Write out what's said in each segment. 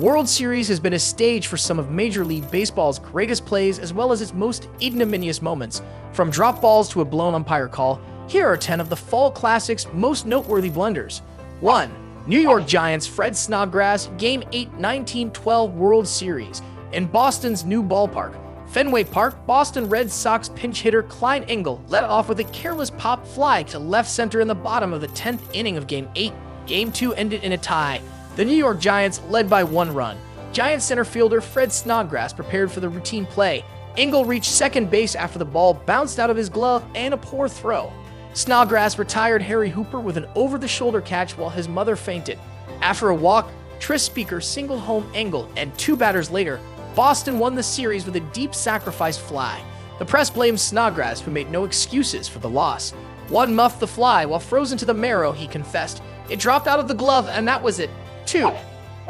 World Series has been a stage for some of Major League Baseball's greatest plays as well as its most ignominious moments. From drop balls to a blown umpire call, here are 10 of the Fall Classic's most noteworthy blunders. 1. New York Giants Fred Snodgrass Game 8 1912 World Series. In Boston's new ballpark, Fenway Park, Boston Red Sox pinch hitter Klein Engel led off with a careless pop fly to left center in the bottom of the 10th inning of Game 8. Game 2 ended in a tie. The New York Giants led by 1 run. Giants center fielder Fred Snodgrass prepared for the routine play. Engel reached second base after the ball bounced out of his glove and a poor throw. Snodgrass retired Harry Hooper with an over-the-shoulder catch while his mother fainted. After a walk, Tris Speaker singled home Engel, and 2 batters later, Boston won the series with a deep sacrifice fly. The press blamed Snodgrass, who made no excuses for the loss. One muffed the fly while frozen to the marrow, he confessed. It dropped out of the glove, and that was it. 2.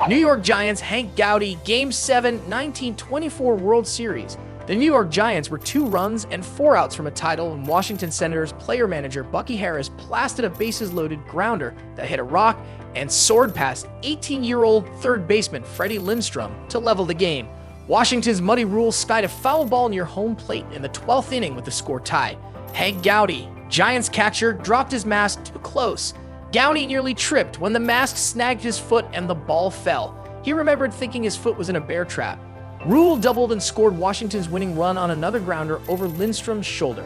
New York Giants Hank Gowdy Game 7 1924 World Series. The New York Giants were 2 runs and 4 outs from a title when Washington Senators player-manager Bucky Harris blasted a bases-loaded grounder that hit a rock and soared past 18-year-old third baseman Freddie Lindstrom to level the game. Washington's Muddy Rule skied a foul ball near home plate in the 12th inning with the score tied. Hank Gowdy, Giants catcher, dropped his mask too close. Gowdy nearly tripped when the mask snagged his foot and the ball fell. He remembered thinking his foot was in a bear trap. Rule doubled and scored Washington's winning run on another grounder over Lindstrom's shoulder.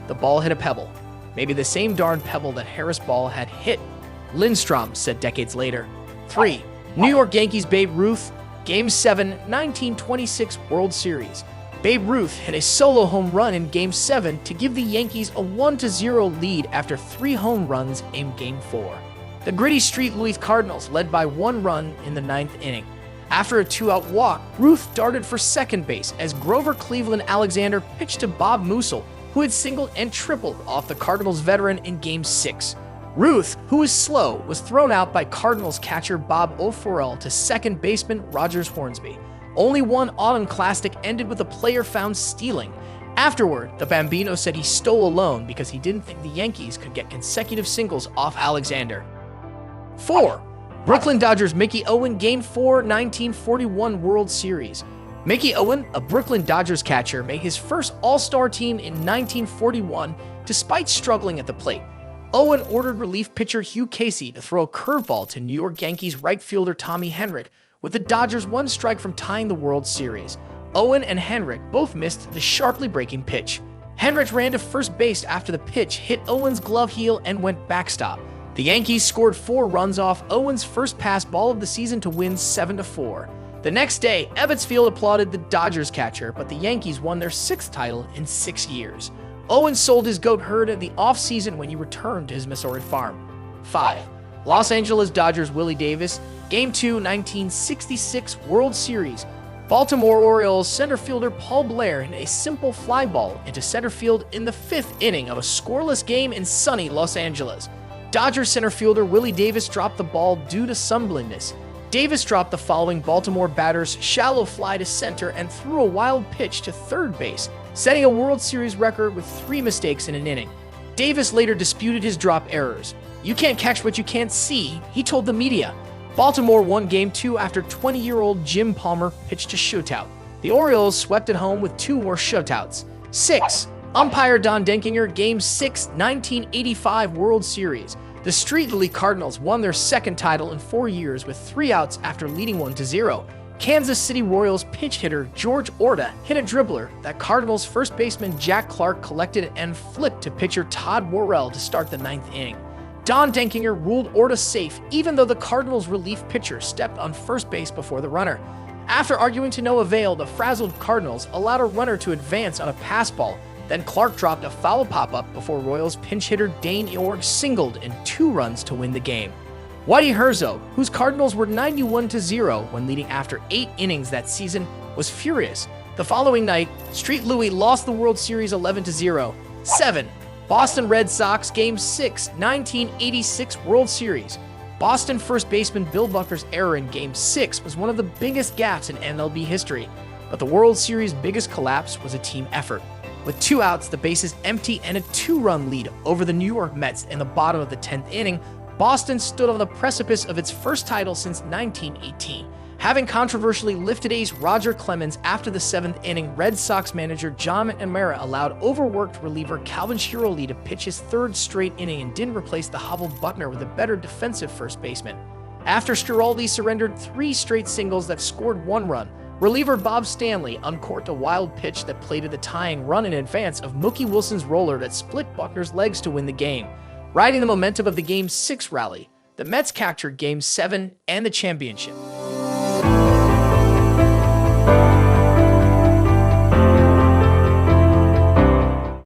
The ball hit a pebble. Maybe the same darn pebble that Harris' ball had hit. Lindstrom said decades later. 3. New York Yankees Babe Ruth Game 7 1926 World Series. Babe Ruth hit a solo home run in Game 7 to give the Yankees a 1-0 lead after 3 home runs in Game 4. The gritty St. Louis Cardinals led by 1 run in the 9th inning. After a 2-out walk, Ruth darted for second base as Grover Cleveland Alexander pitched to Bob Musil, who had singled and tripled off the Cardinals veteran in Game 6. Ruth, who was slow, was thrown out by Cardinals catcher Bob O'Farrell to second baseman Rogers Hornsby. Only one autumn classic ended with a player found stealing. Afterward, the Bambino said he stole alone because he didn't think the Yankees could get consecutive singles off Alexander. 4. Brooklyn Dodgers Mickey Owen Game 4 1941 World Series. Mickey Owen, a Brooklyn Dodgers catcher, made his first All-Star team in 1941 despite struggling at the plate. Owen ordered relief pitcher Hugh Casey to throw a curveball to New York Yankees right fielder Tommy Henrich, with the Dodgers 1 strike from tying the World Series. Owen and Henrich both missed the sharply breaking pitch. Henrich ran to first base after the pitch hit Owen's glove heel and went backstop. The Yankees scored 4 runs off Owen's first pass ball of the season to win 7-4. The next day, Ebbets Field applauded the Dodgers catcher, but the Yankees won their 6th title in 6 years. Owen sold his goat herd in the offseason when he returned to his Missouri farm. 5. Los Angeles Dodgers Willie Davis Game 2 1966 World Series. Baltimore Orioles center fielder Paul Blair hit a simple fly ball into center field in the 5th inning of a scoreless game in sunny Los Angeles. Dodgers center fielder Willie Davis dropped the ball due to some blindness. Davis dropped the following Baltimore batter's shallow fly to center and threw a wild pitch to third base, setting a World Series record with 3 mistakes in an inning. Davis later disputed his drop errors. "You can't catch what you can't see," he told the media. Baltimore won Game 2 after 20-year-old Jim Palmer pitched a shutout. The Orioles swept at home with 2 more shutouts. 6. Umpire Don Denkinger Game 6 1985 World Series. The Street League Cardinals won their 2nd title in 4 years with 3 outs after leading 1-0. Kansas City Royals pinch hitter George Orta hit a dribbler that Cardinals first baseman Jack Clark collected and flipped to pitcher Todd Worrell to start the 9th inning. Don Denkinger ruled Orta safe even though the Cardinals relief pitcher stepped on first base before the runner. After arguing to no avail, the frazzled Cardinals allowed a runner to advance on a pass ball. Then Clark dropped a foul pop-up before Royals pinch hitter Dane Eorg singled in 2 runs to win the game. Whitey Herzog, whose Cardinals were 91-0 when leading after 8 innings that season, was furious. The following night, Street Louie lost the World Series 11-0. 7. Boston Red Sox Game 6 1986 World Series. Boston first baseman Bill Bucker's error in Game 6 was one of the biggest gaffes in MLB history, but the World Series' biggest collapse was a team effort. With 2 outs, the bases empty, and a 2-run lead over the New York Mets in the bottom of the 10th inning, Boston stood on the precipice of its first title since 1918. Having controversially lifted ace Roger Clemens after the 7th inning, Red Sox manager John McNamara allowed overworked reliever Calvin Schiraldi to pitch his 3rd straight inning and didn't replace the hobbled Buckner with a better defensive first baseman. After Schiraldi surrendered 3 straight singles that scored 1 run, reliever Bob Stanley uncorked a wild pitch that plated the tying run in advance of Mookie Wilson's roller that split Buckner's legs to win the game. Riding the momentum of the Game 6 rally, the Mets captured Game 7 and the championship.